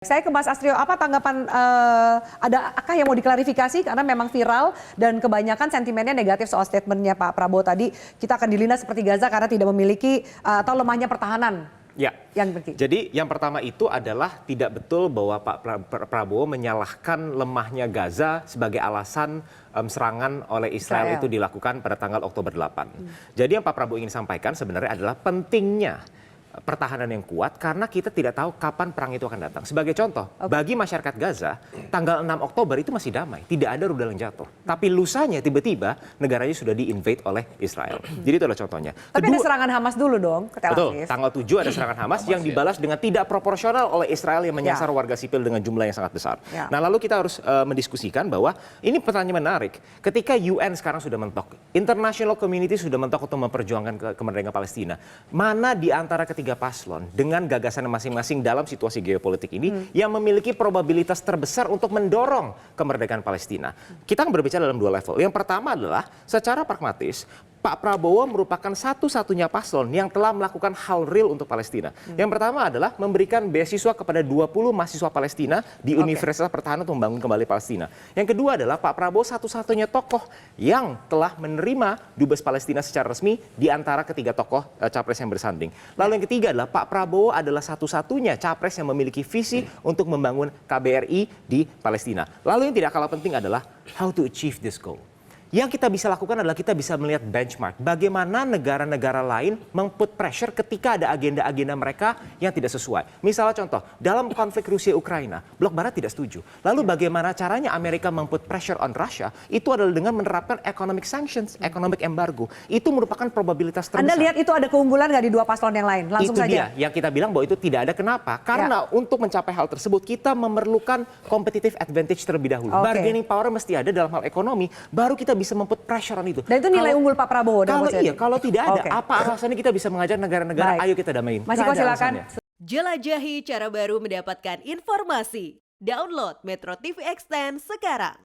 Saya ke Mas Astrio, apa tanggapan, adakah yang mau diklarifikasi karena memang viral dan kebanyakan sentimennya negatif soal statementnya Pak Prabowo tadi, kita akan dilindas seperti Gaza karena tidak memiliki atau lemahnya pertahanan. Ya, yang penting. Jadi yang pertama itu adalah tidak betul bahwa Pak Prabowo menyalahkan lemahnya Gaza sebagai alasan serangan oleh Israel itu dilakukan pada tanggal Oktober 8. Jadi yang Pak Prabowo ingin sampaikan sebenarnya adalah pentingnya pertahanan yang kuat karena kita tidak tahu kapan perang itu akan datang. Sebagai contoh, bagi masyarakat Gaza, tanggal 6 Oktober itu masih damai, tidak ada rudal yang jatuh. Tapi lusanya tiba-tiba negaranya sudah di-invade oleh Israel. Jadi itu adalah contohnya. Tapi ada serangan Hamas dulu dong ke Tel Aviv. Betul, tanggal 7 ada serangan Hamas yang dibalas dengan tidak proporsional oleh Israel yang menyasar warga sipil dengan jumlah yang sangat besar. Nah lalu kita harus mendiskusikan bahwa ini pertanyaan menarik. Ketika UN sekarang sudah mentok, international community sudah mentok untuk memperjuangkan kemerdekaan Palestina. Mana di antara ketiga paslon dengan gagasan masing-masing dalam situasi geopolitik ini yang memiliki probabilitas terbesar untuk mendorong kemerdekaan Palestina. Kita akan berbicara dalam dua level. Yang pertama adalah secara pragmatis Pak Prabowo merupakan satu-satunya paslon yang telah melakukan hal real untuk Palestina. Yang pertama adalah memberikan beasiswa kepada 20 mahasiswa Palestina di Universitas Pertahanan untuk membangun kembali Palestina. Yang kedua adalah Pak Prabowo satu-satunya tokoh yang telah menerima dubes Palestina secara resmi di antara ketiga tokoh capres yang bersanding. Lalu yang ketiga adalah Pak Prabowo adalah satu-satunya capres yang memiliki visi untuk membangun KBRI di Palestina. Lalu yang tidak kalah penting adalah how to achieve this goal. Yang kita bisa lakukan adalah kita bisa melihat benchmark bagaimana negara-negara lain memput pressure ketika ada agenda-agenda mereka yang tidak sesuai. Misalnya contoh, dalam konflik Rusia-Ukraina, Blok Barat tidak setuju. Lalu bagaimana caranya Amerika memput pressure on Russia? Itu adalah dengan menerapkan economic sanctions, economic embargo. Itu merupakan probabilitas terbesar. Anda lihat itu ada keunggulan nggak di dua paslon yang lain? Langsung itu saja. Dia yang kita bilang bahwa itu tidak ada. Kenapa? Karena untuk mencapai hal tersebut kita memerlukan competitive advantage terlebih dahulu. Bargaining power mesti ada dalam hal ekonomi, baru kita bisa memput pressure on itu. Dan itu nilai unggul Pak Prabowo. Kalau tidak ada, apa alasannya kita bisa mengajak negara-negara, ayo kita damain. Mas Iko silakan. Jelajahi cara baru mendapatkan informasi. Download Metro TV Extend sekarang.